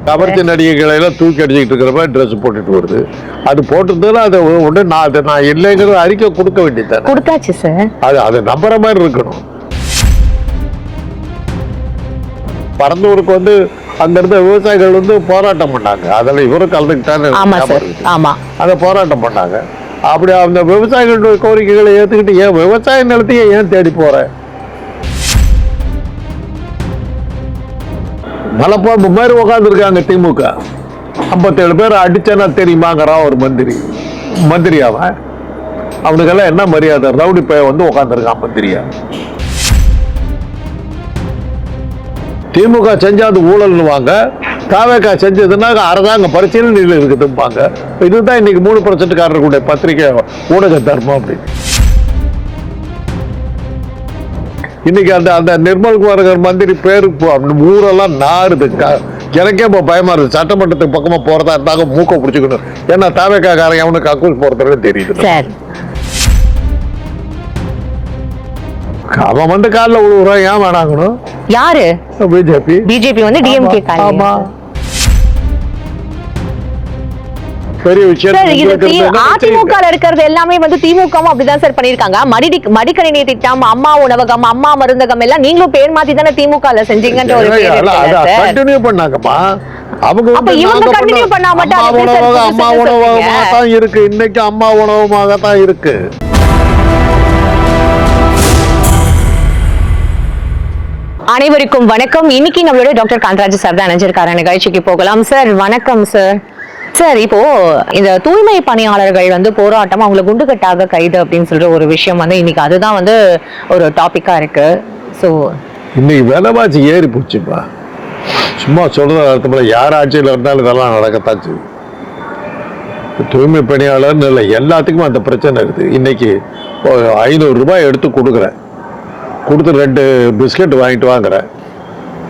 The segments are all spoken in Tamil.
கவர்ச்சி நடிகைகளை எல்லாம் தூக்கி அடிச்சுக்கிட்டு இருக்கிற மாதிரி ட்ரெஸ் போட்டுட்டு வருது. அது போட்டதுல அதை உடனே நான் இல்லைங்கிற அறிக்கை கொடுக்க வேண்டியது. கொடுத்தாச்சு சார். அது நம்புற மாதிரி இருக்கணும். பரந்தூருக்கு அங்க இருந்த விவசாயிகள் போராட்டம் பண்ணாங்க. அதில் இவரும் கலந்துக்கிட்டாரு. அதை போராட்டம் பண்ணாங்க. அப்படி அந்த விவசாயிகளுடைய கோரிக்கைகளை ஏற்றுக்கிட்டு ஏன் விவசாய நிலத்தையே ஏன் தேடி போற? மலைப்பாம்பு மாதிரி உட்காந்துருக்காங்க திமுக. 57 பேர் அடிச்சனா தெரியுமாங்கிறான் ஒரு மந்திரி. அவனுக்கெல்லாம் என்ன மரியாதை? ரவுடி பைய உட்காந்துருக்கான் மந்திரியா. திமுக செஞ்சா அது ஊழல்னுவாங்க, தாவேக்கா செஞ்சதுன்னா அரசாங்க பரிசீலனையில் இருக்குதும்பாங்க. இதுதான் இன்னைக்கு 3%காரர்களுடைய பத்திரிகை ஊடக தர்மம். அப்படின்னு இன்னைக்கு அந்த நிர்மல்குமார் மந்திரி பேரு ஊரெல்லாம் நாறுது. எனக்கே இப்போ பயமா இருக்கு. சட்டமன்றத்துக்கு பக்கமா போறதா இருந்தாங்க மூக்க பிடிச்சிக்கணும். ஏன்னா தாவேக்காரன் அவனுக்கு அக்கூஸ் போறதுன்னு தெரியுது. அவன் காலில் விழுவுறான். ஏன் வேணாங்கணும்? யாரு? BJP DMK. ஆமா, பெரிய விஷயம். அதிமுக இருக்கிறது எல்லாமே திமுகவும் அப்படிதான் சார் பண்ணிருக்காங்க. மடிக்கணினி திட்டம், அம்மா உணவகம், அம்மா மருந்தகம் எல்லாம் நீங்களும் பேர் மாத்தி தானே திமுக செஞ்சீங்கன்ற ஒரு கண்டினியூ பண்ணாங்கம்மா. அவங்க கண்டினியூ பண்ணா மட்டும் அம்மா உணவகமாக தான் இருக்கு. இன்னைக்கு அம்மா உணவகமாக தான் இருக்கு. அனைவருக்கும் வணக்கம். இன்னைக்கு நம்மளோட டாக்டர் காந்தராஜ் சார் தான் நினைச்சிருக்காரு. நிகழ்ச்சிக்கு போகலாம். சார் வணக்கம் சார். சார், இப்போ இந்த தூய்மை பணியாளர்கள் போராட்டம், அவங்களை குண்டுகட்டாக கைது அப்படின்னு சொல்ற ஒரு விஷயம் இன்னைக்கு அதுதான் ஒரு டாபிக்கா இருக்கு. ஸோ இன்னைக்கு விலைவாசி ஏறி போச்சுப்பா. சும்மா சொல்றது அர்த்தம். யார் ஆட்சியில் இருந்தாலும் இதெல்லாம் நடக்கத்தாச்சு. தூய்மை பணியாளர்னு இல்லை, எல்லாத்துக்குமே அந்த பிரச்சனை இருக்குது. இன்னைக்கு 500 ரூபாய் எடுத்து கொடுக்குறேன். கொடுத்து 2 பிஸ்கட் வாங்கிட்டு வாங்குறேன்.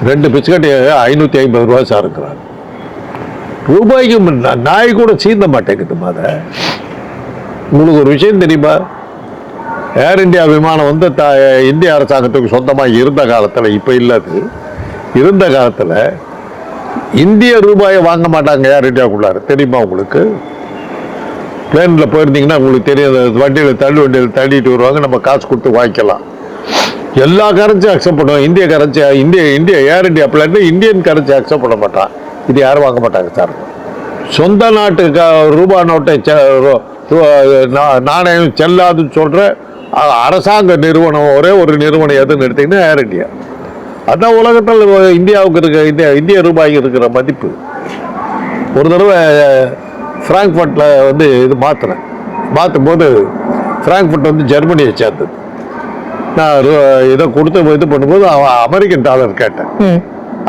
2 பிஸ்கட் 550 ரூபாய் சாருக்குறாங்க. ரூபாய்க்கு நாய் கூட சீந்த மாட்டேங்குது. அதை உங்களுக்கு ஒரு விஷயம் தெரியுமா? ஏர் இந்தியா விமானம் இந்திய அரசாங்கத்துக்கு சொந்தமாக இருந்த காலத்தில், இப்போ இல்லாது இருந்த காலத்தில் இந்திய ரூபாயை வாங்க மாட்டாங்க ஏர் இந்தியாவுக்குள்ளார. தெரியுமா உங்களுக்கு? பிளேனில் போயிருந்தீங்கன்னா உங்களுக்கு தெரியாது. வண்டியில் தள்ளிட்டு வருவாங்க. நம்ம காசு கொடுத்து வாங்கிக்கலாம். எல்லா கரன்சியும் அக்செப்ட் பண்ணுவோம். இந்திய கரன்சி, இந்திய Air India plan Indian currency accept பண்ண மாட்டான். இது யாரும் வாங்க மாட்டாங்க சார். சொந்த நாட்டு ரூபா நோட்டை நாணயம் செல்லாதுன்னு சொல்ற அரசாங்க நிறுவனம் ஒரே ஒரு நிறுவனம் எதுன்னு எடுத்தீங்கன்னா ஏர் இந்தியா. அதான் உலகத்தில் இந்தியாவுக்கு இருக்க இந்திய ரூபாய்க்கு இருக்கிற மதிப்பு. ஒரு தடவை ஃப்ராங்க்ஃபர்ட்டில் இது மாற்றும் போது ஃப்ராங்க்ஃபர்ட் ஜெர்மனியை சேர்ந்தது. நான் இதை கொடுத்து இது பண்ணும்போது அமெரிக்கன் டாலர் கேட்டேன்.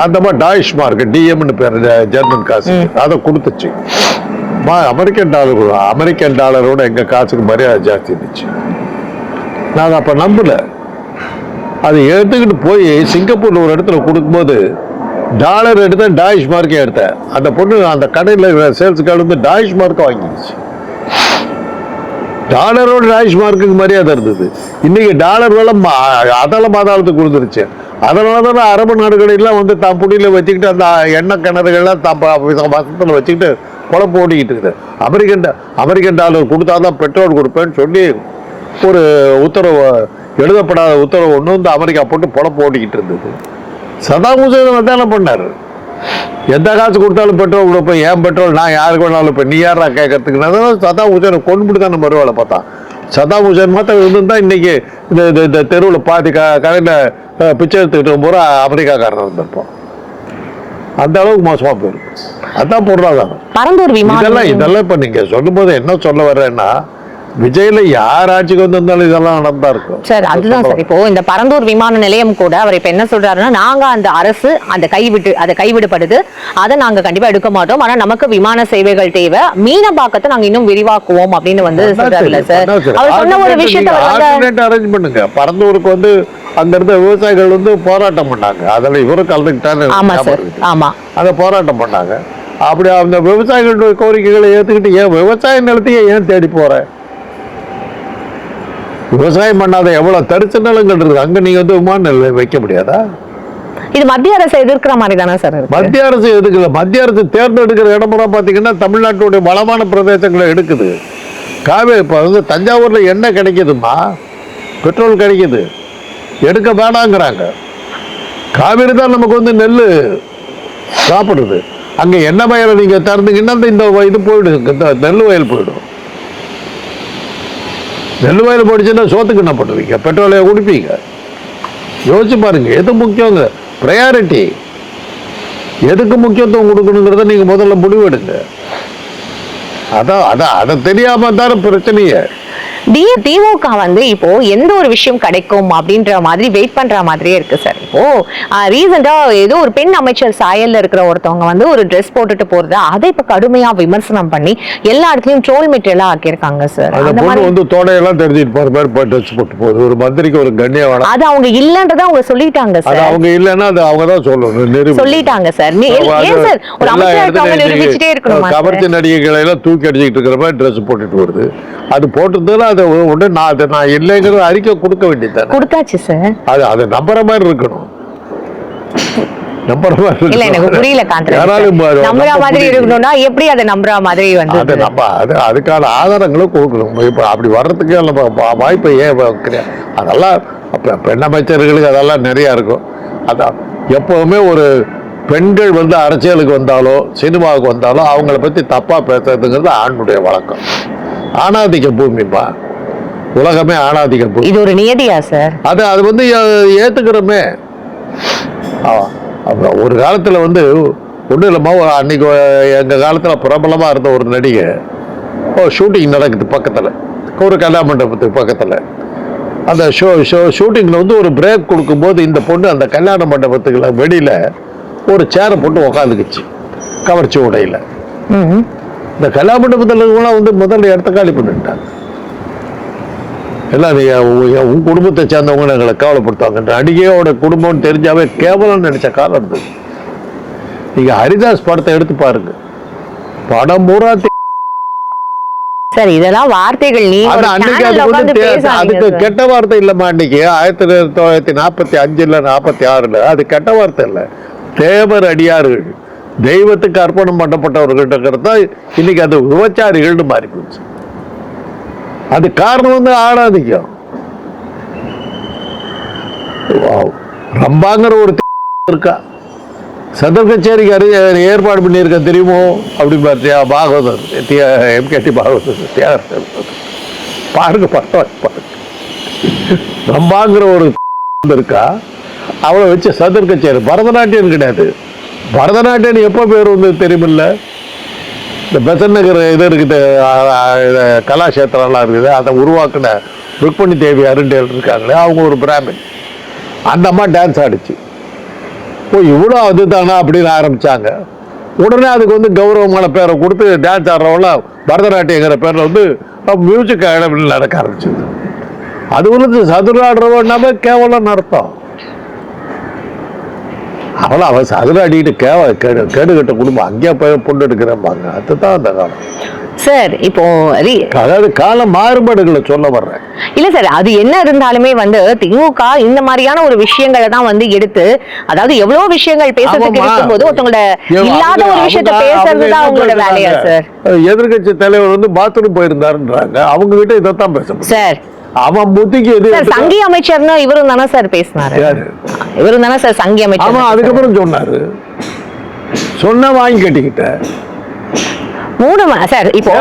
அந்த மாதிரி டாய்ஷ் மார்க், டிஎம்னு பேர், ஜெர்மன் காசு, அதை கொடுத்துச்சு. அமெரிக்கன் டாலரோட எங்க காசுக்கு மரியாதை ஜாஸ்தி இருந்துச்சு. நான் அப்ப நம்பல. அதை எடுத்துக்கிட்டு போய் சிங்கப்பூர்ல ஒரு இடத்துல கொடுக்கும்போது டாலர் எடுத்தேன், டாய்ஷ் மார்க்கே எடுத்தேன். அந்த பொண்ணு அந்த கடையில் சேல்ஸ் கார்டு டாய்ஷ் மார்க்கை வாங்கிடுச்சு. டாலரோட டாய்ஷ் மார்க்குக்கு மரியாதை இருந்தது. இன்னைக்கு டாலர் வேலை பாதாளத்துக்கு கொடுத்துருச்சு. அதனாலதான் அரபு நாடுகளெல்லாம் தான் புடியில வச்சுக்கிட்டு அந்த எண்ணெய் கிணறுகள்லாம் வசத்தில் வச்சுக்கிட்டு குழப்பம் ஓடிக்கிட்டு இருக்குது. அமெரிக்கன் டாலர் கொடுத்தாதான் பெட்ரோல் கொடுப்பேன்னு சொல்லி ஒரு உத்தரவு, எழுதப்படாத உத்தரவு ஒன்று அமெரிக்கா போட்டு பொழப்பு ஓடிக்கிட்டு இருந்தது. சதாம் ஹுசைன் தானே பண்ணாரு. எந்த காசு கொடுத்தாலும் பெட்ரோல் கொடுப்பேன், ஏன் பெட்ரோல் நான் யாருக்கு வேணாலும் இப்போ நீ யாரா கேட்கறதுக்கு சதாம் ஹுசேனை கொண்டு தான் நம்ம வேலை பார்த்தான். சதாம் ஹுசேன் மாத்திரம் இருந்திருந்தா இன்னைக்கு இந்த தெருவில் பாதி கடையில் பிச்சை எடுத்துக்கிட்டு போகிற அமெரிக்காக்காரன் இருந்திருப்போம். அந்த அளவுக்கு மோசமா போயிருக்கு. அதான் பொருளாதாரம். இதெல்லாம் இப்ப நீங்க சொல்லும் போது என்ன சொல்ல வர்றேன்னா, விஜய்ல யார் ஆட்சிக்கு வந்திருந்தாலும் இதெல்லாம் நடந்தா இருக்கும் சார். அதுதான் சார். இப்போ இந்த பரந்தூர் விமான நிலையம் கூட அவர் இப்ப என்ன சொல்றாருன்னா, நாங்க அந்த அரசு அதை கைவிடப்படுது, அதை நாங்க கண்டிப்பா எடுக்க மாட்டோம். ஆனா நமக்கு விமான சேவைகள் தேவை, மீனம்பாக்கத்தை நாங்க இன்னும் விரிவாக்குவோம் அப்படின்னு சொல்றாருல்ல சார். அவர் சொன்ன ஒரு விஷயத்தை அரேஞ்ச் பண்ணுங்க. பரந்தூருக்கு அங்க இருந்த விவசாயிகள் போராட்டம் பண்ணாங்க. அதில் இவரும் கலந்துக்கிட்டாரு. அதை போராட்டம் பண்ணாங்க. அப்படி அந்த விவசாயிகளுடைய கோரிக்கைகளை ஏத்துக்கிட்டு ஏன் விவசாய நிலத்தையே ஏன் தேடி போற? விவசாயம் பண்ணாத எவ்வளவு தரிசு நிலங்கள் இருக்கு. அங்க நீங்க விமான நிலையம் வைக்க முடியாதா? இது மத்திய அரசு எதிர்க்கிற மாதிரி தானே சார் இருக்கு? மத்திய அரசு எதுக்கல, மத்திய அரசு தேர்ந்தெடுக்கிற இடமெல்லாம் பார்த்தீங்கன்னா தமிழ்நாட்டுடைய வளமான பிரதேசங்களை எடுக்குது. காவேரி இப்போ வந்து தஞ்சாவூர்ல எண்ணெய் கிடைக்குதுமா, பெட்ரோல் கிடைக்குது, எடுக்க வேணாங்கிறாங்க. காவேரி தான் நமக்கு வந்து நெல் சாப்பிடுது. அங்கே எண்ணெய் வயலை நீங்க திறந்தீங்கன்னா இந்த இது போயிடும், இந்த நெல் வயல் போயிடும். நெல் வயல் போயிடுச்சுன்னா சோத்துக்கு என்ன பண்ணுவீங்க? பெட்ரோலையை குடிப்பீங்க. யோசிச்சு பாருங்க, எது முக்கியங்க? ப்ரையாரிட்டி எதுக்கு முக்கியத்துவம் கொடுக்கணுங்கிறத நீங்க முதல்ல முடிவெடுங்க. அதான் அதை தெரியாம தானே பிரச்சனையே. திமுக வந்து இப்போ எந்த ஒரு விஷயம் கிடைக்கும் அப்படின்ற மாதிரி வெயிட் பண்ற மாதிரியே இருக்கு சார். இப்போ ரீசெண்டா ஏதோ ஒரு பெண் அமைச்சர் சாயல்ல இருக்கிற ஒருத்தவங்க வந்து ஒரு ட்ரெஸ் போட்டுட்டு போறது, அதை இப்ப கடுமையா விமர்சனம் பண்ணி எல்லா இடத்துலயும் ட்ரோல் மெட்டீரியலா ஆக்கியிருக்காங்க சார். அந்த பொண்ணு வந்து தோடையெல்லாம் தெரிஞ்சுட்டு போற மாதிரி ட்ரெஸ் போட்டு போகுது. ஒரு மந்திரிக்கு ஒரு கண்ணியம் அது அவங்க இல்லன்றதை அவங்க சொல்லிட்டாங்க சார். அவங்க இல்லன்னா அது அவங்க தான் சொல்லணும், சொல்லிட்டாங்க சார். ஏன் சார் ஒரு அமைச்சர் நிரூபிச்சுட்டே இருக்கணும்? கவர்ச்சி நடிகைகளை எல்லாம் தூக்கி அடிச்சுட்டு இருக்கிற மாதிரி ட்ரெஸ் போட்டுட்டு வருது. அது போட்டதுல அதை உடனே நான் இல்லைங்கிற அறிக்கை கொடுக்க வேண்டியது கொடுத்தாச்சு சார். அது நம்புற மாதிரி இருக்கணும். இல்ல எனக்கு புரியல நம்புற மாதிரி இருக்கணும்னா எப்படி அதை நம்புற மாதிரி வந்து அதுக்கான ஆதாரங்களும் கொடுக்கணும். இப்ப அப்படி வர்றதுக்கு வாய்ப்பை ஏன் அதெல்லாம் பெண் அமைச்சர்களுக்கு அதெல்லாம் நிறைய இருக்கும். அதான் எப்பவுமே ஒரு பெண்கள் வந்து அரசியலுக்கு வந்தாலோ சினிமாவுக்கு வந்தாலோ அவங்கள பத்தி தப்பா பேசுறதுங்கிறது ஆணுடைய வழக்கம். ஆணாதிக்க பூமிப்பா, உலகமே ஆணாதிக்க பூமி. இது ஒரு நியதியா சார்? அது வந்து ஏத்துக்கிறோமே. ஒரு காலத்துல வந்து ஒன்றும் இல்லைம்மா, அன்னைக்கு எங்க காலத்துல பிரபலமா இருந்த ஒரு நடிகை ஷூட்டிங் நடக்குது பக்கத்துல, ஒரு கல்யாண மண்டபத்துக்கு பக்கத்துல. அந்த ஷூட்டிங்ல வந்து ஒரு பிரேக் கொடுக்கும்போது இந்த பொண்ணு அந்த கல்யாண மண்டபத்துக்குள்ள வெளியில ஒரு சேரை போட்டு உக்காந்துக்குச்சு கவர்ச்சி உடையில. இந்த கல்யாண மண்டபத்தில் வந்து முதல்ல இடத்த காலி பண்ணிட்டாங்க. எல்லாம் உன் குடும்பத்தை சேர்ந்தவங்க எங்களை கவலைப்படுத்தாங்க. நடிகையோட குடும்பம்னு தெரிஞ்சாவே கேவலம் நினைச்ச காலம் இருந்தது. நீங்க ஹரிதாஸ் படத்தை எடுத்து பாருங்க, படம் பூரா சார் இதெல்லாம் வார்த்தைகள். அதுக்கு கெட்ட வார்த்தை இல்லம்மா. அன்னைக்கு 1945 46 அது கெட்ட வார்த்தை இல்லை. தேவர் அடியார்கள், தெய்வத்துக்கு அர்ப்பணம் பண்ணப்பட்டவர்கள் தான் இன்னைக்கு அது விபச்சாரிகள்னு மாறி போச்சு. அது காரணம் வந்து ஆணாதிக்கம். ரம்பாங்கிற ஒரு இருக்கா, சதர் கச்சேரிக்கு ஏற்பாடு பண்ணியிருக்க தெரியுமோ அப்படி பார்த்தியா? பாகவதர் MKT பாகவதர் பாருங்க, பாருங்க. ரம்பாங்கிற ஒரு இருக்கா, அவளை வச்சு சதர் கச்சேரி. பரதநாட்டியம் கிடையாது. பரதநாட்டியம் எப்போ பேர் வந்து தெரியுமில்ல? இந்த பெசன் நகர் இது இருக்குது, கலாஷேத்திரம்லாம் இருக்குது, அதை உருவாக்குன ருக்மணி தேவி அருண்டேல் இருக்காங்களே, அவங்க ஒரு பிராமின். அந்த அம்மா டான்ஸ் ஆடிச்சு. இவ்வளோ அதுதானா அப்படின்னு ஆரம்பிச்சாங்க. உடனே அதுக்கு வந்து கௌரவமான பேரை கொடுத்து டான்ஸ் ஆடுறவங்களாம் பரதநாட்டியங்கிற பேரில் வந்து மியூசிக் அகாடமியில் நடக்க ஆரம்பிச்சது. அது வந்து சதுராடுறவன்னாவே கேவலம் அர்த்தம். அவளை அவன் சதுர அடிக்கிட்டு கேடுகட்ட குடும்பம் அங்கேயே போய் பொண்ணு எடுக்கிறேன்பாங்க. அதுதான் அந்த காலம் சார். இப்போ அதாவது கால மாறுபாடுகளை சொல்ல வர்றேன். இல்ல சார், அது என்ன இருந்தாலுமே வந்து திமுக இந்த மாதிரியான ஒரு விஷயங்களை தான் வந்து எடுத்து, அதாவது எவ்வளவு விஷயங்கள் பேசுறதுக்கு இருக்கும்போது ஒருத்தவங்களோட இல்லாத ஒரு விஷயத்த பேசுறதுதான் அவங்களோட வேலையா சார்? எதிர்கட்சி தலைவர் வந்து பாத்ரூம் போயிருந்தாருன்றாங்க, அவங்க கிட்ட இதைத்தான் பேசணும் சார். அவன் புத்திக்கு எது சங்கி அமைச்சர்னு இவரும் தானே சார் பேசினாரு? இவரும் தானே சார் சங்கி அமைச்சர்? ஆமா, அதுக்கப்புறம் சொன்னாரு, சொன்ன வாங்கி கட்டிக்கிட்ட சார். இப்போ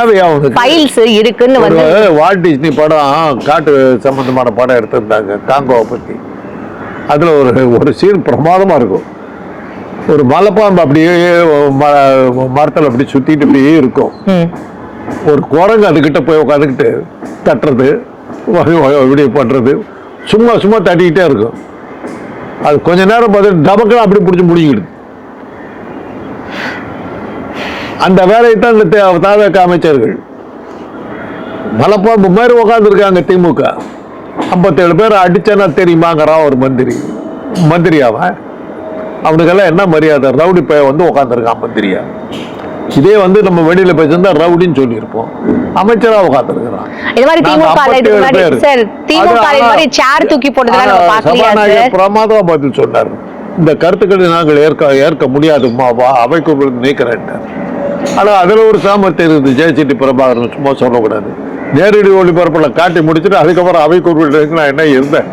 ஃபைல்ஸ் இருக்குன்னு வந்து வால்ட் டிஸ்னி படம் காட்டு சம்பந்தமான படம் எடுத்திருந்தாங்க காங்கோவை பத்தி. அதுல ஒரு சீன் பிரமாதமா இருக்கும். ஒரு மலைப்பாம்பு அப்படியே மரத்தில் அப்படி சுத்திட்டு அப்படியே இருக்கும். ஒரு குரங்கு அதுகிட்ட போய் உட்காந்துக்கிட்டு தட்டுறது, இப்படி பண்றது, சும்மா சும்மா தட்டிக்கிட்டே இருக்கும். அது கொஞ்ச நேரம் பார்த்து டபக்குன்னு அப்படி பிடிச்சி முடிக்கிடுது. அந்த வேலையை தான் இந்த தாவக அமைச்சர்கள் மலைப்பாம்பு மாதிரி உட்காந்துருக்காங்க. திமுக 57 பேர் அடிச்சேன்னா தெரியுமாங்கிறான் ஒரு மந்திரியாவன். அவனுக்கெல்லாம் என்ன மரியாதை? ரவுடி பையன் வந்து உட்காந்துருக்கான் மந்திரியா. இதே வந்து நம்ம வெளியில பேசியிருந்தா ரவுடின்னு சொல்லியிருப்போம். அமைச்சரா உட்காந்துருக்கிறான். பிரமாதமா பதில் சொன்னார். இந்த கருத்துக்களை நாங்கள் ஏற்க முடியாது, அவைக்குள் நீக்கிறேன். ஆனால் அதில் ஒரு சாமர்த்தியம் இருக்குது. ஜெயசெட்டி பிரபாகரன் சும்மா சொல்லக்கூடாது. நேரடி ஒளிபரப்பில் காட்டி முடிச்சுட்டு அதுக்கப்புறம் அவைக்குள் நான் என்ன இருந்தேன்.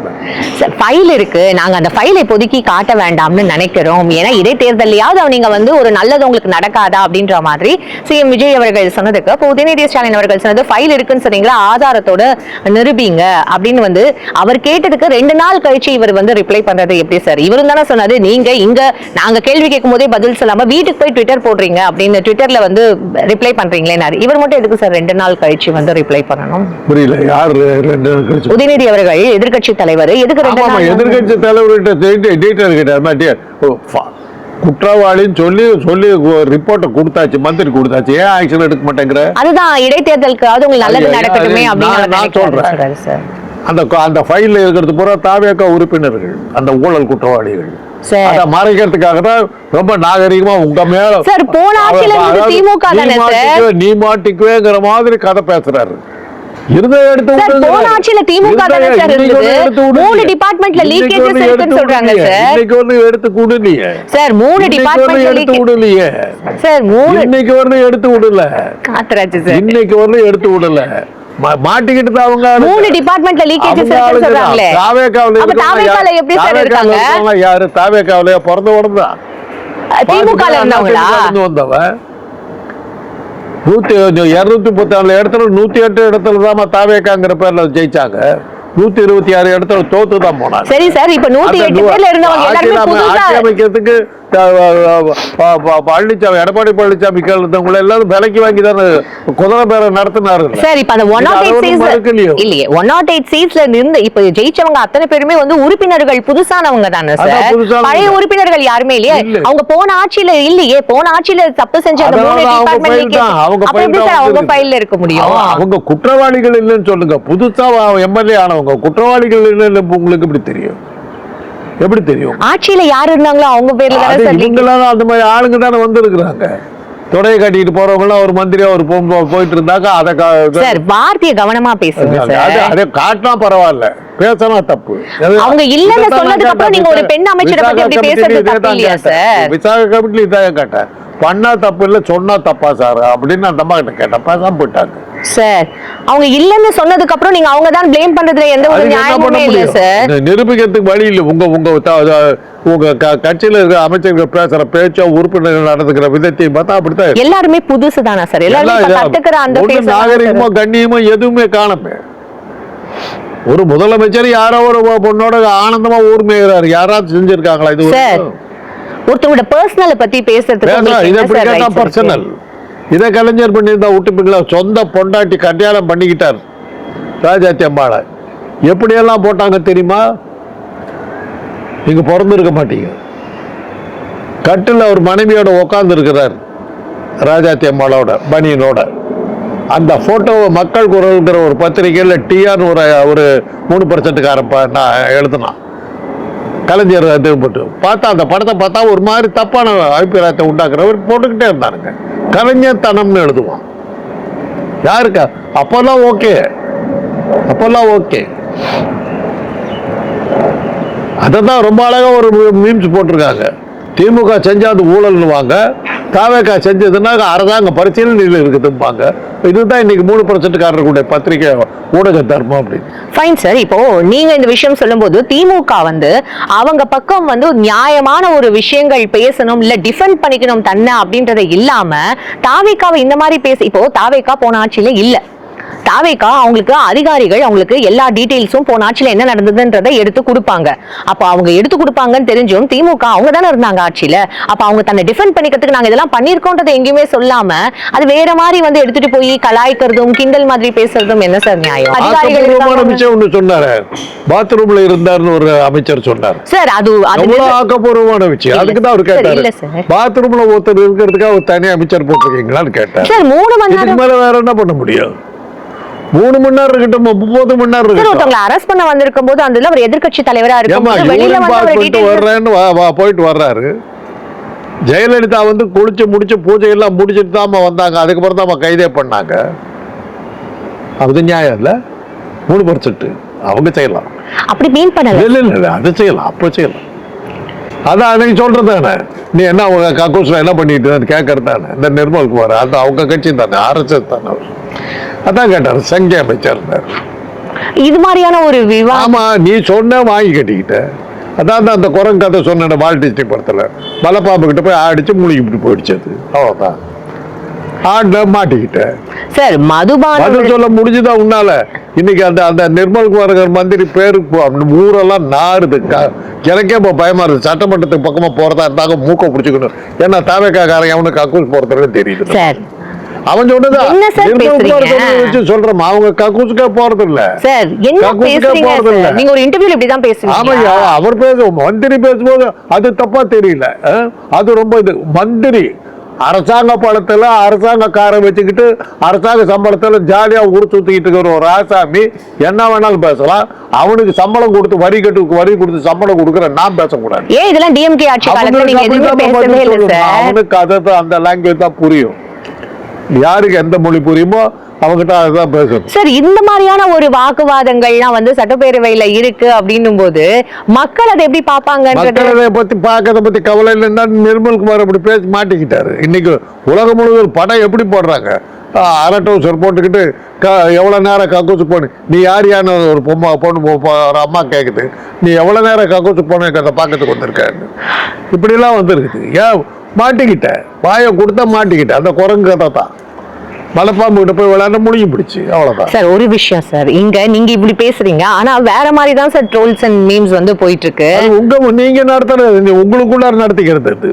ஃபைல் இருக்கு, நாங்க அந்த ஃபைலை இப்போதைக்கு காட்ட வேண்டாம்னு நினைக்கிறோம். ஏன்னா இடைத்தேர்தலையாவது நீங்க வந்து ஒரு நல்லது உங்களுக்கு நடக்காதா அப்படின்ற மாதிரி சிஎம் விஜய் அவர்கள் சொன்னதுக்கு இப்போ உதயநிதி ஸ்டாலின் அவர்கள் சொன்னது ஃபைல் இருக்குன்னு சொன்னீங்களா, ஆதாரத்தோட நிரூபிங்க அப்படின்னு வந்து அவர் கேட்டதுக்கு 2 நாள் கழிச்சு இவர் வந்து ரிப்ளை பண்றது எப்படி சார்? இவரும் தானே சொன்னது நீங்க இங்க நாங்க கேள்வி கேட்கும் போதே பதில் சொல்லாம வீட்டுக்கு போய் ட்விட்டர் போடுறீங்க அப்படின்னு, ட்விட்டர்ல வந்து ரிப்ளை பண்றீங்களே. இவர் மட்டும் எதுக்கு சார் 2 நாள் கழிச்சு வந்து ரிப்ளை பண்ணணும்? புரியல. யார் 2 நாள் கழிச்சு? உதயநிதி அவர்கள் எதிர்க்கட்சி தலைவர் எதுக்கு 2 நாள்? எதிர்கட்சி தலைவர்கிட்ட டீட்டெயில் கேட்டார். குற்றவாளின்னு சொல்லி ரிப்போர்ட்டை கொடுத்தாச்சு, மந்திரி கொடுத்தாச்சு, ஏன் ஆக்ஷன் எடுக்க மாட்டேங்கிற? அதுதான் இடைத்தேர்தலுக்கு உங்களுக்கு நல்லது நடக்கட்டுமே அப்படின்னு நான் சொல்றேன். அந்த ஃபைல்ல இருக்கிறது பூரா தாவேகா உறுப்பினர்கள், அந்த ஊழல் குற்றவாளிகள். அத மறைக்கிறதுக்காக தான் ரொம்ப நாகரிகமா உங்க மேல சார் போன ஆட்சியில இருந்து திமுக தானே சார் நீ மாட்டிக்குவேங்கிற மாதிரி கதை பேசுறாரு. போன ஆட்சியில திமுக தானே சார் இருந்தது. 3 டிபார்ட்மென்ட்ல லீக்கேஜஸ் இருக்குன்னு சொல்றாங்க சார். இன்னைக்கு ஒண்ணு எடுத்து கூடலையே சார். 3 டிபார்ட்மென்ட்ல எடுத்து கூடலையே சார். 3 இன்னைக்கு ஒண்ணு எடுத்து விடல காத்தராஜ் சார். இன்னைக்கு ஒண்ணு எடுத்து விடல. மாட்டிக்கிட்டு தான் அவங்க 3 டிபார்ட்மென்ட்ல லீக்கேஜஸ் இருக்குன்னு சொல்றாங்களே. தாவேகாவுல தாவேகால எப்படி சார் இருக்காங்க? யாரு தாவேகாவுல பிறந்த உடம்பா திமுகல இருந்தவங்களா? வந்தவ 234 இடத்துல 108 இடத்துல தான் தாவேகாங்கிற பேர்ல ஜெயிச்சாங்க. 126 இடத்துல தோத்துதான் போனாங்க. சரி சார். இப்ப 108 பேர்ல இருந்தவங்க எல்லாரும் புதுசா அமைக்கிறதுக்கு பழனிசாமி, எடப்பாடி பழனிசாமி கேள்வித்தவங்களை எல்லாரும் விலைக்கு வாங்கி தானே குதிரை பேர நடத்தினாரு சார். இப்ப அந்த 108 சீட்ஸ்ல இருந்து இப்ப ஜெயிச்சவங்க அத்தனை பேருமே வந்து உறுப்பினர்கள் புதுசானவங்க தானே சார். பழைய உறுப்பினர்கள் யாருமே இல்லையே. அவங்க போன ஆட்சியில இல்லையே. போன ஆட்சியில தப்பு செஞ்ச அந்த 3 டிபார்ட்மென்ட் அவங்க ஃபைல்ல இருக்க முடியும். அவங்க குற்றவாளிகள் இல்லைன்னு சொல்லுங்க. புதுசா எம்எல்ஏ ஆனவங்க குற்றவாளிகள் இல்லைன்னு உங்களுக்கு எப்படி தெரியும்? எப்படி தெரியும்? ஆட்சியில யாரு இருந்தாங்களோ அவங்க பேர்ல தானே சார். இவங்கெல்லாம் அந்த மாதிரி ஆளுங்க தானே வந்திருக்கிறாங்க. தொடையை கட்டிட்டு போறவங்க ஒரு மந்திரியா ஒரு போயிட்டு இருந்தாங்க. அதை சார் வார்த்தையை கவனமா பேசுங்க சார். அதை காட்டினா பரவாயில்ல, பேசினா தப்பு. அவங்க இல்லன்னு சொன்னதுக்கு அப்புறம் நீங்க ஒரு பெண் அமைச்சரை பத்தி எப்படி பேசுறது தப்பு இல்லையா சார்? விசாக கமிட்டில இதான் கேட்டேன். பண்ணா தப்பு இல்ல, சொன்னா தப்பா சார் அப்படின்னு அந்த அம்மா கிட்ட கேட்டேன். பேசாம போயிட்டாங்க சார். அவங்க இல்லன்னு சொன்னதுக்கு அப்புறம் நீங்க அவங்க தான் ப்ளேம் பண்றதுல எந்த ஒரு நியாயமுமே இல்ல சார். நிரூபிக்கிறதுக்கு வழி இல்ல. உங்க கட்சியில இருக்க அமைச்சர்கள் பேசுற பேச்சோ உறுப்பினர்கள் நடந்துக்கிற விதத்தையும் பார்த்தா அப்படித்தான். எல்லாருமே புதுசு தானா சார்? எல்லாரும் கத்துக்கிற அந்த நாகரிகமோ கண்ணியமோ எதுவுமே காணமே. ஒரு முதலமைச்சர் யாரோ ஒரு பொண்ணோட ஆனந்தமா ஊர் மேய்கிறாரு. யாராவது செஞ்சிருக்காங்களா இது? ஒருத்தவங்களோட பர்சனலை பத்தி பேசுறதுக்கு பர்சனல் இதை கலைஞர் பண்ணியிருந்தா விட்டுப்பீங்களா? சொந்த பொண்டாட்டி கல்யாணம் பண்ணிக்கிட்டார் ராஜாத்தி அம்மாளை. எப்படியெல்லாம் போட்டாங்க தெரியுமா? நீங்க பிறந்திருக்க மாட்டீங்க. கட்டில் அவர் மனைவியோட உட்கார்ந்து இருக்கிறார் ராஜாத்தி அம்மாளோட பனியனோட. அந்த போட்டோவை மக்கள் குரல்ங்கிற ஒரு பத்திரிகையில் டிஆர் ஒரு 3% நான் எழுதினான். கலைஞர் போட்டு பார்த்தா அந்த படத்தை பார்த்தா ஒரு மாதிரி தப்பான அபிப்பிராயத்தை உண்டாக்குறவர் போட்டுக்கிட்டே இருந்தானுங்க. கலைஞர் தனம்னு எழுதுவான். யாருக்கா? அப்பெல்லாம் ஓகே, அப்பெல்லாம் ஓகே. அதான் ரொம்ப அழகா ஒரு மீம்ஸ் போட்டிருக்காங்க. திமுக செஞ்சா அது ஊழல்னு வாங்க, தாவேகா செஞ்சதுன்னா அரசாங்க பரிசீலனையில் இருக்குதுப்பாங்க. இதுதான் இன்னைக்கு 3%காரர்களுடைய பத்திரிகை ஊடக தர்மம் அப்படின்னு. Fine sir. இப்போ நீங்க இந்த விஷயம் சொல்லும்போது திமுக வந்து அவங்க பக்கம் வந்து நியாயமான ஒரு விஷயங்கள் பேசணும், இல்ல டிஃபெண்ட் பண்ணிக்கணும் தன்னை அப்படின்றத இல்லாம தாவேகாவை இந்த மாதிரி இப்போ தாவேகா போன ஆட்சியில இல்ல. தாவேகா அவங்களுக்கு அதிகாரிகள் அவங்களுக்கு எல்லா டீடைல்ஸும் போன ஆட்சியில என்ன நடந்ததுன்றதை எடுத்து கொடுப்பாங்க. அப்ப அவங்க எடுத்து கொடுப்பாங்கன்னு தெரிஞ்சும் திமுக அவங்க தானே இருந்தாங்க ஆட்சியில. அப்ப அவங்க தன்னை டிஃபெண்ட் பண்ணிக்கிறதுக்கு நாங்க இதெல்லாம் பண்ணிருக்கோன்றதை எங்கேயுமே சொல்லாம அது வேற மாதிரி வந்து எடுத்துட்டு போய் கலாய்க்கிறதும் கிண்டல் மாதிரி பேசுறதும் என்ன சார் நியாயம்? அதிகாரிகள் சொன்னாரு பாத்ரூம்ல இருந்தாருன்னு ஒரு அமைச்சர் சொன்னார் சார். அது ஆக்கப்பூர்வமான விஷயம். அதுக்கு தான் அவர் கேட்டாரு. பாத்ரூம்ல ஒருத்தர் இருக்கிறதுக்காக ஒரு தனி அமைச்சர் போட்டிருக்கீங்களான்னு கேட்டார். சார் 3 மணி நேரம் மேல வேற என்ன பண்ண முடியும்? 3 மணி நேரம் இருக்கட்டும், 30 மணி நேரம் இருக்கட்டும். அரெஸ்ட் பண்ண வந்திருக்கும் போது அந்த அவர் எதிர்க்கட்சி தலைவரா இருக்கும்போது வெளியில வந்து போயிட்டு வர்றாரு. ஜெயலலிதா வந்து குளிச்சு முடிச்சு பூஜை எல்லாம் முடிச்சுட்டு தான் வந்தாங்க. அதுக்கப்புறம் தான் கைதே பண்ணாங்க. அது நியாயம் இல்ல? 3% அவங்க செய்யலாம். அப்படி மீன் பண்ணல. இல்ல அது செய்யலாம், அப்ப செய்யலாம். அதான் அன்னைக்கு சொல்றது தானே, நீ என்ன உங்க கக்கூஸ்ல என்ன பண்ணிட்டு கேட்கறது தானே இந்த நிர்மல்குமார். அது அவங்க கட்சி தானே, RSS தானே அவர். அதான் கேட்டார், சங்கி அமைச்சர் இருந்தார். இது மாதிரியான ஒரு விவாதம். ஆமா, நீ சொன்ன வாங்கி கட்டிக்கிட்ட. அதான் அந்த குரங்கு கதை சொன்ன வாழ்டிஸ்டி படத்துல மலைப்பாம்பு கிட்ட போய் ஆடிச்சு மூலிகை இப்படி போயிடுச்சது. அவ்வளவுதான், ஆண்ட மாட்டிக்கிட்ட. சார் மதுபானம் பதில் சொல்ல முடிஞ்சுதா உன்னால? இன்னைக்கு அந்த அந்த நிர்மல்குமார் மந்திரி பேருக்கு ஊரெல்லாம் நாறுது. எனக்கே இப்போ பயமா இருக்கு, சட்டமன்றத்துக்கு பக்கமா போறதா இருந்தாங்க மூக்க பிடிச்சிக்கணும். ஏன்னா தாவேக்காரன் அவனுக்கு கக்கூஸ் போறதுன்னு தெரியுது. சார் அவன் சொன்னது என்ன சார் பேசுறீங்க? வச்சு சொல்றோம், அவங்க கக்கூஸுக்கே போறது இல்ல. சார் என்ன பேசுறீங்க சார்? நீங்க ஒரு இன்டர்வியூல இப்படி தான் பேசுவீங்க. ஆமா, அவர் மந்திரி பேசும்போது அது தப்பா தெரியல. அது ரொம்ப இது மந்திரி அரசாங்க படத்துல அரசாங்க காரை வச்சுக்கிட்டு அரசாங்க சம்பளத்துல ஜாலியா ஊர் சுத்திக்கிட்டு இருக்கிற ஒரு ராசாமி என்ன வேணாலும் பேசலாம். அவனுக்கு சம்பளம் கொடுத்து வரி கொடுத்து சம்பளம் கொடுக்குற நான் பேசக்கூடாது. ஏன் இதெல்லாம் டிஎம்கே ஆட்சி காலத்துல நீங்க எதுவுமே பேசவே இல்ல சார். அவனுக்கு அதை அந்த லாங்குவேஜ் தான் புரியும். யாருக்கு எந்த மொழி புரியுமோ அவங்ககிட்ட அதுதான் பேசணும். சார் இந்த மாதிரியான ஒரு வாக்குவாதங்கள்லாம் வந்து சட்டப்பேரவையில இருக்கு அப்படின்னும் போது மக்கள் அதை எப்படி பாப்பாங்க? மக்கள் அதை பத்தி பார்க்கறத பத்தி கவலை இல்லைன்னா நிர்மல்குமார் அப்படி பேசி மாட்டிக்கிட்டாரு. இன்னைக்கு உலகம் முழுவதும் படம் எப்படி போடுறாங்க, அரட்டோசர் போட்டுக்கிட்டு எவ்வளவு நேரம் கக்கூசு போன நீ யாரியான ஒரு பொண்ணு ஒரு அம்மா கேக்குது, நீ எவ்வளவு நேரம் கக்கூசு போன அதை பார்க்கறதுக்கு வந்திருக்காரு. இப்படிலாம் வந்துருக்குது. ஏன் மாட்டிக்கிட்ட? வாயை கொடுத்தா மாட்டிக்கிட்ட. அந்த குரங்கு கதை தான். மலைப்பாம்பு கிட்ட போய் விளையாட முடிஞ்சு பிடிச்சு, அவ்வளவுதான். சார் ஒரு விஷயம் சார், இங்க நீங்க இப்படி பேசுறீங்க, ஆனா வேற மாதிரி தான் சார் ட்ரோல்ஸ் அண்ட் மீம்ஸ் வந்து போயிட்டு இருக்கு. நீங்க நடத்துறது உங்களுக்குள்ள நடத்திக்கிறது. அது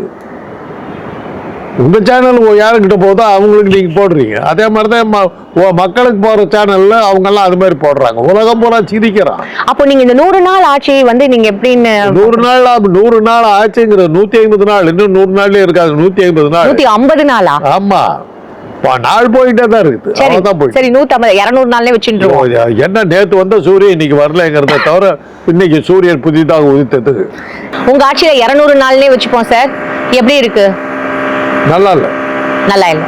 உங்க சேனல் யாருக்கிட்ட போதோ அவங்களுக்கு நீங்க போடுறீங்க. அதே மாதிரிதான் மக்களுக்கு போற சேனல்ல அவங்க எல்லாம் அது மாதிரி போடுறாங்க. உலகம் பூரா சிரிக்கிறான். அப்போ நீங்க இந்த 100 நாள் ஆட்சியை வந்து நீங்க எப்படின்னு 100 நாள் ஆட்சிங்கிறது 150 நாள், இன்னும் 100 நாள்லயே இருக்காது. 150 நாள், 150 நாளா? ஆமா, நாள் போயிட்டே தான் இருக்குது. சரி 150 200 நாள்லயே வச்சுருவோம். என்ன நேத்து வந்த சூரியன் இன்னைக்கு வரலங்கிறத தவிர இன்னைக்கு சூரியன் புதிதாக உதித்தது. உங்க ஆட்சியில 200 நாள்லயே வச்சுப்போம் சார். எப்படி இருக்கு? நல்லா இல்ல. நல்லா இல்ல.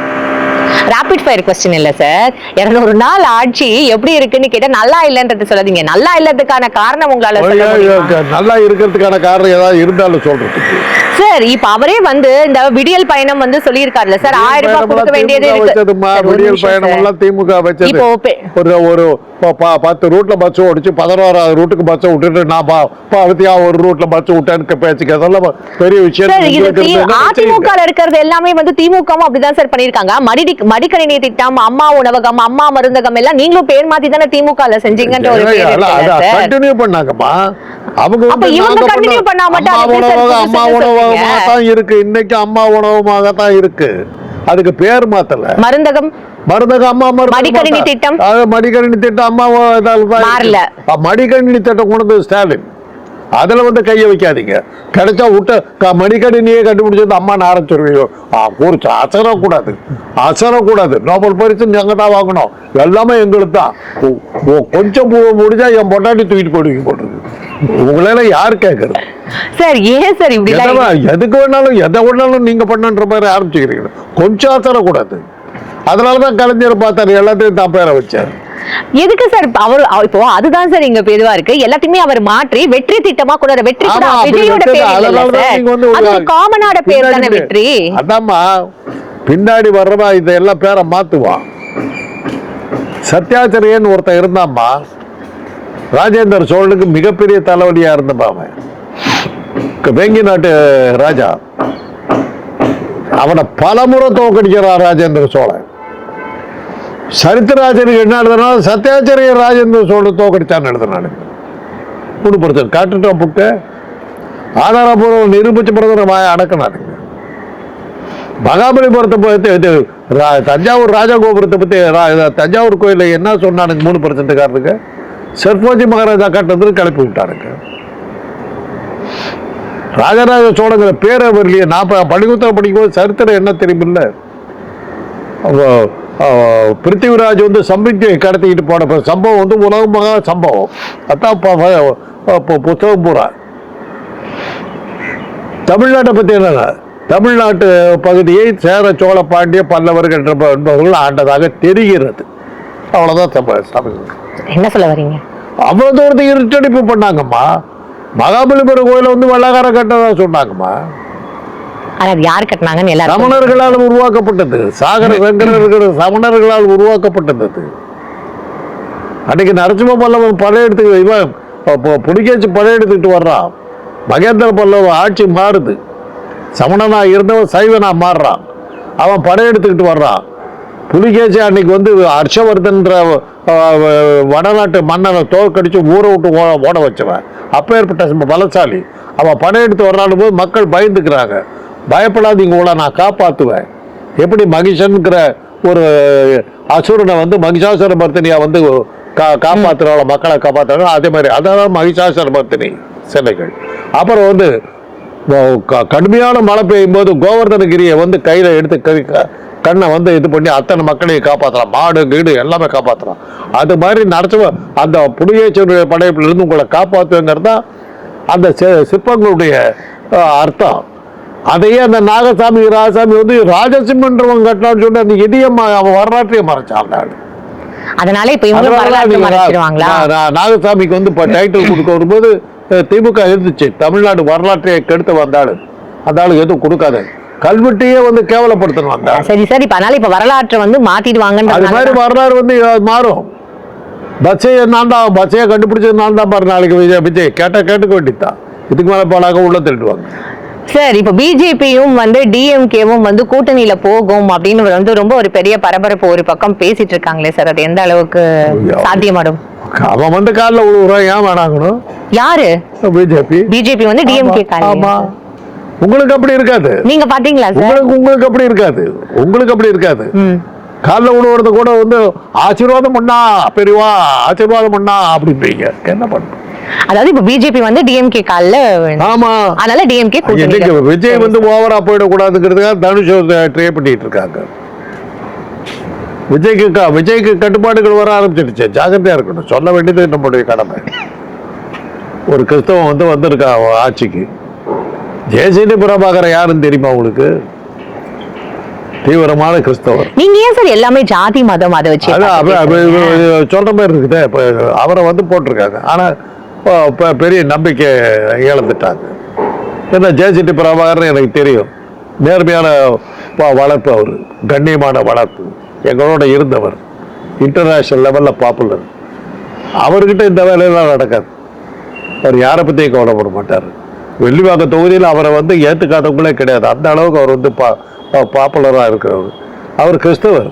ராபிட் ஃபயர் क्वेश्चन இல்ல சார். 200 நாள் ஆட்சி எப்படி இருக்குன்னு கேட்டா நல்லா இல்லன்றது சொல்லாதீங்க. நல்லா இல்லதுக்கான காரணம் உங்களால சொல்ல முடியுமா? நல்லா இருக்கிறதுக்கான காரணம் ஏதாவது இருந்தாலும் சொல்றதுக்கு. சார் இப்ப அவரே வந்து இந்த விடியல் பயணம் வந்து சொல்லியிருக்காருல்ல சார், 1000 ரூபாய் கொடுக்க வேண்டியது இருக்கு. விடியல் பயணம் எல்லாம் திமுக வச்சது. இப்போ ஒரு 10 ரூட்ல பஸ் ஓடிச்சு, 11வது ரூட்டுக்கு பஸ் விட்டுட்டு நான் ஒரு ரூட்ல பஸ் விட்டேன்னு பேச்சுக்கு அதெல்லாம் பெரிய விஷயம். அதிமுக இருக்கிறது எல்லாமே வந்து திமுகவும் அப்படிதான் சார் பண்ணிருக்காங்க. மடிக்கணினி திட்டம், அம்மா உணவகம், அம்மா மருந்தகம் எல்லாம் நீங்களும் பேர் மாத்தி தானே திமுக செஞ்சீங்கன்ற ஒரு கண்டினியூ பண்ணாங்கம்மா. அவங்க கண்டினியூ பண்ணா மட்டும் அம்மா உணவகமாக தான் இருக்கு. இன்னைக்கு அம்மா உணவகமாக தான் இருக்கு. அதுக்கு பேர் மாத்தல. மருந்தகம் அம்மா மடிக்கணினி திட்டம், மடிக்கணினி திட்டம் அம்மா மடிக்கணினி திட்டம் கொண்டு ஸ்டாலின். அதுல வந்து கைய வைக்காதீங்க. கிடைச்சா விட்ட மடிக்கணினியே கண்டுபிடிச்சது அம்மான்னு ஆரம்பிச்சிருவீங்க. ஒரு அசரக்கூடாது. நோபல் பரிசு எங்க தான் வாங்கணும், எல்லாமே எங்களுக்கு தான். கொஞ்சம் முடிஞ்சா என் பொண்டாட்டி தூக்கிட்டு போடுவீங்க போட்டுருக்கு. உங்களால யாரு கேட்கறது சார்? ஏன் சார் இப்படி எதுக்கு வேணாலும் எதை வேணாலும் நீங்க பண்ணன்ற மாதிரி ஆரம்பிச்சுக்கிறீங்க. கொஞ்சம் அசரக்கூடாது. அதனாலதான் கலைஞர் பார்த்தாரு, எல்லாத்தையும் தான் பேரை வச்சாரு. எதுக்கு சார் அவர் இப்போ அதுதான் சார் இங்க பெருவா இருக்கு. எல்லாத்தையுமே அவர் மாற்றி வெற்றி திட்டமா கூட வெற்றி கூட விஜயோட பேர் இல்ல, அது காமனான பேர் தானே வெற்றி. அதாம்மா பின்னாடி வர்றவா இதெல்லாம் பேரை மாத்துவான். சத்யாச்சாரியன் ஒருத்தன் இருந்தாம்மா, ராஜேந்திர சோழனுக்கு மிகப்பெரிய தலைவலியா இருந்தவன். வேங்கி நாட்டு ராஜா, அவனை பலமுறை தோக்கடிக்கிறான் ராஜேந்திர சோழன். சரித்திராச்சரியர் என்ன எழுதுனாலும் சத்யாச்சாரியர் ராஜேந்திர சோழன் தோக்கடிச்சான்னு எழுதுனானு 3% காட்டுட்டோம் புக்கு. ஆதாரபூர்வம் நிரூபிச்ச பிறகு அடக்கினானுங்க. மகாபலிபுரத்தை பத்தி, தஞ்சாவூர் ராஜகோபுரத்தை பத்தி, தஞ்சாவூர் கோயில என்ன சொன்னானுங்க 3% காரத்துக்கு சர்போஜி மகாராஜா கட்டத்தில் கிளப்பி விட்டானுங்க. ராஜராஜ சோழங்கிற பேரை வரலையே. நான் பள்ளிக்கூடத்தில் படிக்கும்போது சரித்திரம் என்ன தெரியுமில்ல, பிருத்திவிராஜ் வந்து சம்பித்தியை கடத்திக்கிட்டு போன சம்பவம் வந்து உலகமாக சம்பவம். அதான் புத்தகம் பூரா. தமிழ்நாட்டை பத்தி என்னன்னா, தமிழ்நாட்டு பகுதியை சேர சோழ பாண்டிய பல்லவர்கள் என்பவர்கள் ஆண்டதாக தெரிகிறது. அவ்வளவுதான். என்ன சொல்ல வரீங்க? அவ்வளவு தூரத்தை இருட்டடிப்பு பண்ணாங்கம்மா. மகாபலிபுரம் கோயில வந்து வெள்ளக்கார கட்டதா சொன்னாங்கம்மா. ஆனா அது யார் கட்டினாங்கன்னு எல்லாரும் சமணர்களால் உருவாக்கப்பட்டது. சாகர சங்கரர்கள் சமணர்களால் உருவாக்கப்பட்டது. அன்னைக்கு நரசிம்ம பல்லவன் படையெடுத்து இவன் புடிக்கேச்சு படையெடுத்துட்டு வர்றான். மகேந்திர பல்லவன் ஆட்சி மாறுது. சமணனா இருந்தவன் சைவனா மாறுறான். அவன் படையெடுத்துக்கிட்டு வர்றான். புலிகேசி அன்னைக்கு வந்து ஹர்ஷவர்தன்ற வடநாட்டு மன்னனை தோற்கடிச்சு ஊரை விட்டு ஓட வச்சவன். அப்பேற்பட்ட பலசாலி. அவன் படையெடுத்து வர்றான்னு போது மக்கள் பயந்துக்கிறாங்க. பயப்படாதீங்க, உங்களை நான் காப்பாற்றுவேன். எப்படி மகிஷன்கிற ஒரு அசுரனை வந்து மகிஷாசுர மர்த்தினியா வந்து காப்பாற்றுறாங்களோ, மக்களை காப்பாற்றுறாங்க. அதே மாதிரி அதான் மகிஷாசுர மர்த்தினி சிலைகள். அப்புறம் வந்து கடுமையான மழை பெய்யும் போது கோவர்தனகிரியை வந்து கையில் எடுத்து கண்ணை வந்து இது பண்ணி அத்தனை மக்களையும் காப்பாற்றலாம். மாடு கீடு எல்லாமே காப்பாற்றலாம். அது மாதிரி நடத்துவ அந்த புலிகேசனுடைய படைப்பிலிருந்து உங்களை காப்பாற்றுங்கிறது தான் அந்த சிற்பங்களுடைய அர்த்தம். அதையே அந்த நாகசாமி ராஜசாமி வந்து ராஜசிம்மன்றவங்க கட்டினான்னு சொல்லி அந்த இடியம் அவன் வரலாற்றையே மறைச்சான். அதனால இப்ப இவங்க வரலாற்றை மறைச்சிடுவாங்களா? நாகசாமிக்கு வந்து இப்ப டைட்டில் கொடுக்க வரும்போது திமுக இருந்துச்சு, தமிழ்நாடு வரலாற்றையை கெடுத்து வந்தாள். அந்த ஆளுக்கு எதுவும் கொடுக்காது, கல்வெட்டையே வந்து கேவலப்படுத்தணும் அந்த. சரி சரி, அதனால இப்ப வரலாற்றை வந்து மாத்திடுவாங்க. அது மாதிரி வரலாறு வந்து மாறும். பஸ்ஸையை நான் தான், பஸ்ஸையை கண்டுபிடிச்சது நான் தான் பாரு. நாளைக்கு விஜய் கேட்டுக்க வேண்டியதான். இதுக்கு மேல போனாக்க உள்ள திருடுவாங்க. சார், இப்ப பிஜேபியும் வந்து டிஎம்கேவும் வந்து கூட்டணியில போகும் அப்படின்னு வந்து ரொம்ப ஒரு பெரிய பரபரப்பு ஒரு பக்கம் பேசிட்டு இருக்காங்களே சார், அது எந்த அளவுக்கு சாத்தியமாடும்? அவன் வந்து காலில் விழுவுறான், ஏன் வேணாங்கணும்? யாரு? பிஜேபி வந்து டிஎம்கே ஆமா. உங்களுக்கு அப்படி இருக்காது. நீங்க பாத்தீங்களா சார்? உங்களுக்கு அப்படி இருக்காது. உங்களுக்கு அப்படி இருக்காது. காலில் விழுவுறது கூட வந்து ஆசீர்வாதம் பண்ணா பெரியவா, ஆசீர்வாதம் பண்ணா அப்படின்றீங்க. என்ன பண்ண? அதாவது இப்ப பிஜேபி வந்து டிஎம்கே கால்ல. ஆமா, அதனால டிஎம்கே விஜய் வந்து ஓவரா போயிடக்கூடாதுங்கிறதுக்காக தனுஷ் ட்ரை பண்ணிட்டு இருக்காங்க. விஜய்க்கு கட்டுப்பாடுகள் வர ஆரம்பிச்சிடுச்சு. ஜாகிரதையா இருக்கணும். சொல்ல வேண்டியது நம்மளுடைய கடமை. ஒரு கிறிஸ்தவன் வந்து வந்திருக்கா ஆட்சிக்கு. ஜெயசீனி பிரபாகரன் யாருன்னு தெரியுமா உங்களுக்கு? தீவிரமான கிறிஸ்தவர். நீங்க ஏன் சார் எல்லாமே ஜாதி மதம் அதை வச்சு சொல்ற மாதிரி இருக்குது? இப்ப அவரை வந்து போட்டிருக்காங்க. ஆனா பெரிய நம்பிக்கை இழந்துட்டாங்க. ஏன்னா ஜெயசீனி பிரபாகரன் எனக்கு தெரியும், நேர்மையான வளர்ப்பு, அவர் கண்ணியமான வளர்ப்பு, எங்களோட இருந்தவர், இன்டர்நேஷனல் லெவல்ல பாப்புலர். அவர்கிட்ட இந்த வேலையெல்லாம் நடக்காது. அவர் யாரை பத்தியும் கவலைப்பட மாட்டார். வெள்ளிவாக்க தொகுதியில் அவரை வந்து ஏற்றுக்காதவங்களே கிடையாது. அந்த அளவுக்கு அவர் வந்து பாப்புலரா இருக்கிறவர். அவர் கிறிஸ்தவர்,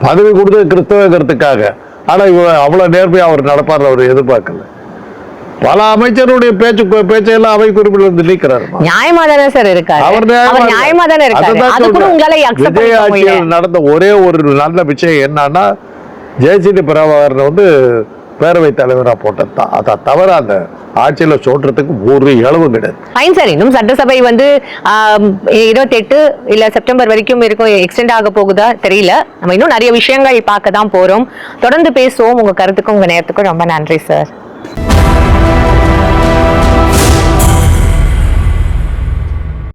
பதவி கொடுத்தது கிறிஸ்தவங்கிறதுக்காக. ஆனா அவ்வளவு நேர்மையா அவர் நடப்பார் அவர் எதிர்பார்க்கல. பல அமைச்சருடைய பேச்சையெல்லாம் அவை குறிப்பில் இருந்து நீக்கிறார். நியாயமா தானே சார் இருக்காரு. அவர் நியாயமா தானே இருக்காரு. அது கூட உங்களால அக்செப்ட் விஜய் ஆட்சியில் நடந்த ஒரே ஒரு நல்ல விஷயம் என்னன்னா, ஜெயசீனி பிரபாகரன் வந்து பேரவைத் தலைவரா போட்டது தான். அதை தவிர அந்த ஆட்சியில சொல்றதுக்கு ஒரு இளவு கிடையாது. ஃபைன் சார், இன்னும் சட்டசபை வந்து 28 இல்ல செப்டம்பர் வரைக்கும் இருக்கும். எக்ஸ்டெண்ட் ஆக போகுதா தெரியல. நம்ம இன்னும் நிறைய விஷயங்கள் பார்க்க தான் போறோம். தொடர்ந்து பேசுவோம். உங்க கருத்துக்கும் உங்க நேரத்துக்கும் ரொம்ப நன்றி சார்.